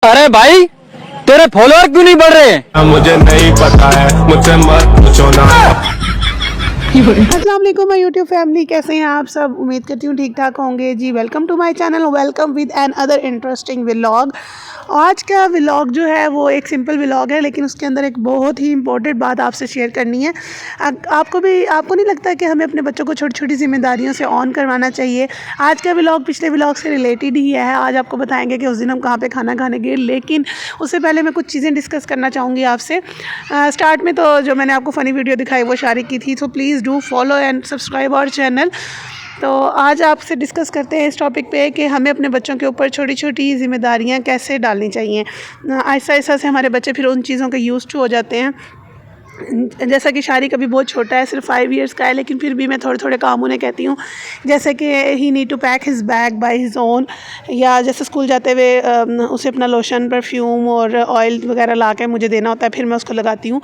अरे भाई तेरे फॉलोअर क्यों नहीं बढ़ रहे? मुझे नहीं पता है, मुझसे मत पूछो ना। अस्सलाम वालेकुम माय यूट्यूब फैमिली, कैसे हैं आप सब? उम्मीद करती हूँ ठीक ठाक होंगे जी। Welcome to my channel, welcome with another interesting vlog. आज का व्लॉग जो है वो एक सिंपल व्लॉग है, लेकिन उसके अंदर एक बहुत ही इंपॉर्टेंट बात आपसे शेयर करनी है। आपको नहीं लगता कि हमें अपने बच्चों को छोटी छोटी जिम्मेदारियों से ऑन करवाना चाहिए? आज का व्लॉग पिछले व्लॉग से रिलेटेड ही है। आज आपको बताएंगे कि उस दिन हम कहाँ पे खाना खाने गए, लेकिन उससे पहले मैं कुछ चीज़ें डिस्कस करना चाहूँगी आपसे। स्टार्ट में तो जो मैंने आपको फ़नी वीडियो दिखाई वो शारिक की थी, तो please do follow and subscribe our channel. तो आज आपसे डिस्कस करते हैं इस टॉपिक पे कि हमें अपने बच्चों के ऊपर छोटी छोटी ज़िम्मेदारियाँ कैसे डालनी चाहिए। आहिस्ता आहिस्ता से हमारे बच्चे फिर उन चीज़ों के यूज़ टू हो जाते हैं। जैसा कि शारिक अभी बहुत छोटा है, सिर्फ 5 इयर्स का है, लेकिन फिर भी मैं थोड़े थोड़े काम उन्हें कहती हूँ, जैसे कि he need to pack his bag by his own, या जैसे स्कूल जाते हुए उसे अपना लोशन, परफ्यूम और ऑयल वगैरह ला के मुझे देना होता है, फिर मैं उसको लगाती हूँ।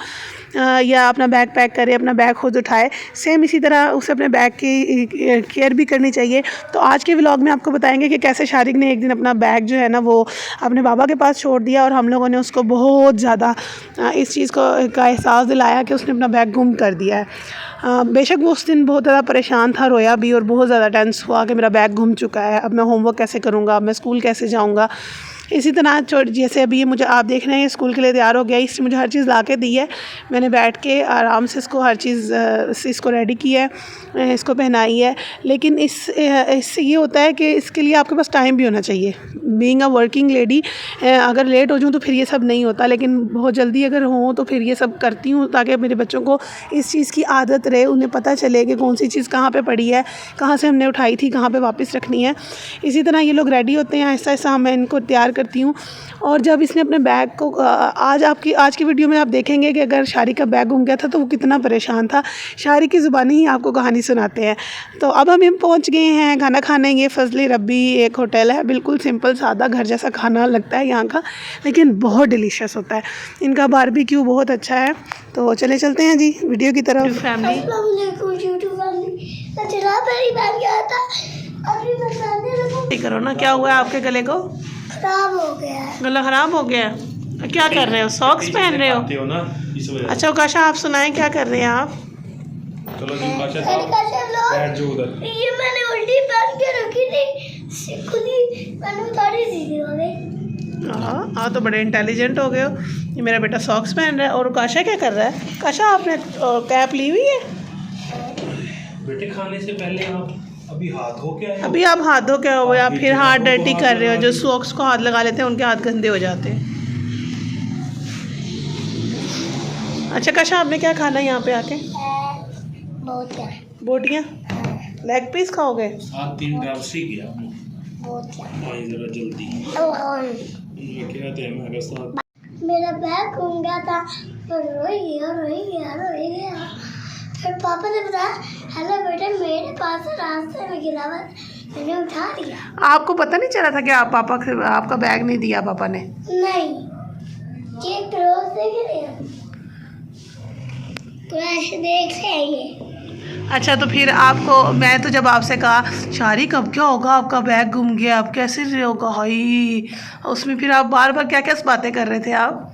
या अपना बैग पैक करे, अपना बैग खुद उठाए। सेम इसी तरह उसे अपने बैग की केयर भी करनी चाहिए। तो आज के व्लॉग में आपको बताएंगे कि कैसे शारिक ने एक दिन अपना बैग जो है ना वो अपने बाबा के पास छोड़ दिया, और हम लोगों ने उसको बहुत ज़्यादा इस चीज़ का एहसास दिलाया कि उसने अपना बैग गुम कर दिया है। बेशक वो उस दिन बहुत ज़्यादा परेशान था, रोया भी और बहुत ज़्यादा टेंस हुआ कि मेरा बैग गुम चुका है, अब मैं होमवर्क कैसे करूँगा, अब मैं स्कूल कैसे जाऊँगा। इसी तरह जैसे अभी ये मुझे आप देख रहे हैं स्कूल के लिए तैयार हो गया, इसने मुझे हर चीज़ ला के दी है। मैंने बैठ के आराम से इसको हर चीज़ इसको रेडी किया है, इसको पहनाई है। लेकिन इससे ये होता है कि इसके लिए आपके पास टाइम भी होना चाहिए। बीइंग अ वर्किंग लेडी, अगर लेट हो जाऊँ तो फिर ये सब नहीं होता, लेकिन बहुत जल्दी अगर हो तो फिर ये सब करती हूँ, ताकि मेरे बच्चों को इस चीज़ की आदत रहे, उन्हें पता चले कि कौन सी चीज़ कहाँ पे पड़ी है, कहाँ से हमने उठाई थी, कहाँ पे वापस रखनी है। इसी तरह ये लोग रेडी होते हैं, आहिस्ता आहिस्ता मैं इनको तैयार करती हूँ। और जब इसने अपने बैग को आज की वीडियो में आप देखेंगे कि अगर शारिक का बैग गुम गया था तो वो कितना परेशान था। शारिक की ज़ुबानी ही आपको कहानी सुनाते हैं। तो अब हम पहुँच गए हैं खाना खाने। ये फजली रब्बी एक होटल है, बिल्कुल सिंपल सादा घर जैसा खाना लगता है यहाँ का, लेकिन बहुत डिलीशियस होता है। इनका बारबेक्यू बहुत अच्छा है। तो चलते हैं जी वीडियो की तरफ। फैमिली करो ना, क्या हुआ है आपके गले को? खराब हो गया है। गला खराब हो गया है? क्या कर रहे हो, सॉक्स पहन रहे हो? अच्छा उकाशा, आप सुनाएं क्या कर रहे हैं आप? चलो जी, उकाशा साहब बैठ जाओ उधर। ये मैंने उल्टी पहन के रखी थी, खुद ही मैंने उतारी सीधी हो गई। हाँ तो बड़े इंटेलिजेंट हो गए हो। ये मेरा बेटा सॉक्स पहन रहा है। और उकाशा क्या कर रहा है? उकाशा आपने कैप ली हुई है? बेटे खाने से पहले आप अभी हाथ धो के आए हो? अभी आप हाथ धो के हो, आप फिर हाथ डर्टी कर रहे हो। जो सॉक्स को हाथ लगा लेते हैं उनके हाथ गंदे हो जाते हैं। अच्छा काशा, आपने क्या खाना है यहाँ पे आके? बोटियाँ, लेग पीस खाओगे? साथ 3 ड्राफ्ट सी किया जरा जल्दी। ये क्या कहते हैं, मैं साथ मेरा बैग गुम गया था, तो रोई गया। फिर पापा ने बताया, हेलो बेटा मेरे पास रास्ते में गिरा हुआ, मैंने उठा लिया। आपको पता नहीं चला था कि आप आपका बैग नहीं दिया पापा ने? नहीं, ये क्रोस देख रहे हैं, तो ऐसे देख रहे हैं ये। अच्छा तो फिर आपको, मैं तो जब आपसे कहा शारिक अब क्या होगा, आपका बैग गुम गया, अब कैसे होगा हाई, उसमें फिर आप बार बार क्या क्या बातें कर रहे थे? आप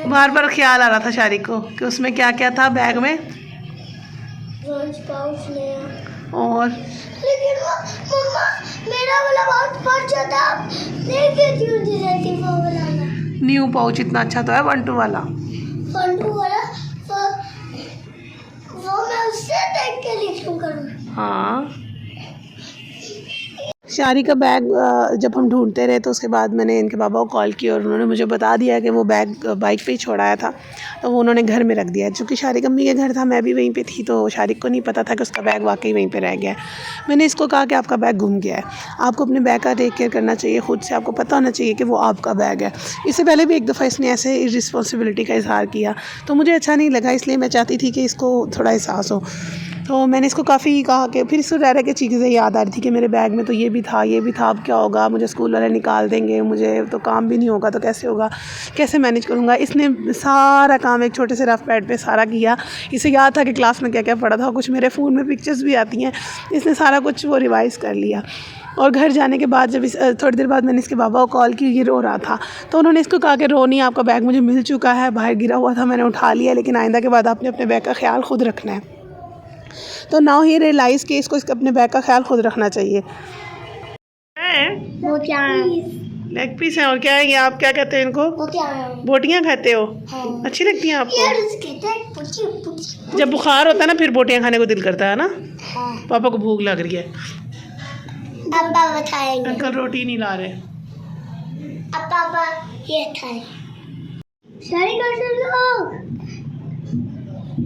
बार बार ख्याल आ रहा था शारिक को कि उसमें क्या क्या था बैग में। लंच पाउच नया, और लेकिन मम्मा मेरा वाला बहुत बड़ा था, आप लेके क्यों नहीं रहती वो वाला? न्यू पाउच इतना अच्छा तो है, 1-2 वाला। 1-2 वाला वो मैं उससे देख के लिखूं करूँ। हाँ, शारिक का बैग जब हम ढूंढते रहे तो उसके बाद मैंने इनके पापा को कॉल किया, और उन्होंने मुझे बता दिया कि वो बैग बाइक पे ही छोड़ाया था, तो वो उन्होंने घर में रख दिया है। चूँकि शारिक अम्मी के घर था, मैं भी वहीं पे थी, तो शारिक को नहीं पता था कि उसका बैग वाकई वहीं पे रह गया है। मैंने इसको कहा कि आपका बैग गुम गया है, आपको अपने बैग का टेक केयर करना चाहिए खुद से, आपको पता होना चाहिए कि वो आपका बैग है। इससे पहले भी एक दफ़ा इसने ऐसे इर्रिस्पॉन्सिबिलिटी का इजहार किया, तो मुझे अच्छा नहीं लगा, इसलिए मैं चाहती थी कि इसको थोड़ा एहसास हो। तो मैंने इसको काफ़ी कहा कि फिर इसको रह के चीज़ें याद आ रही थी कि मेरे बैग में तो ये भी था, अब क्या होगा, मुझे स्कूल वाले निकाल देंगे, मुझे तो काम भी नहीं होगा, तो कैसे होगा, कैसे मैनेज करूँगा। इसने सारा काम एक छोटे से रफ पैड पे सारा किया। इसे याद था कि क्लास में क्या क्या पढ़ा था, कुछ मेरे फ़ोन में पिक्चर्स भी आती हैं, इसने सारा कुछ वो रिवाइज़ कर लिया। और घर जाने के बाद जब थोड़ी देर बाद मैंने इसके बाबा को कॉल की, ये रो रहा था, तो उन्होंने इसको कहा कि रो नहीं, आपका बैग मुझे मिल चुका है, बाहर गिरा हुआ था, मैंने उठा लिया, लेकिन आइंदा के बाद आपने अपने बैग का ख्याल खुद रखना है। तो नाउ ही रियलाइज़ कि इसको अपने बैग का ख्याल खुद रखना चाहिए। लेग पीस है और क्या है ये, आप क्या कहते हैं इनको? बोटियाँ खाते हो? हाँ। अच्छी लगती हैं आपको? जब बुखार होता है ना फिर बोटियाँ खाने को दिल करता है ना। हाँ। पापा को भूख लग रही है, अब्बा बताएंगे। अंकल रोटी नहीं ला रहे। अब पापा ये खाए।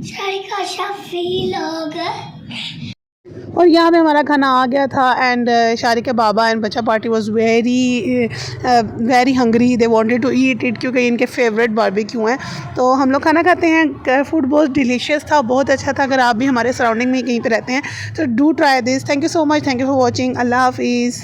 सारिका शफी लोग। और यहाँ पे हमारा खाना आ गया था एंड शारी के बाबा एंड बच्चा party was very hungry, they wanted to eat it क्योंकि इनके फेवरेट बारबेक्यू हैं। तो हम लोग खाना खाते हैं, फूड बहुत डिलीशियस था, बहुत अच्छा था। अगर आप भी हमारे सराउंडिंग में कहीं पे रहते हैं तो do try this. Thank you so much, thank you for watching. अल्लाह हाफिज़।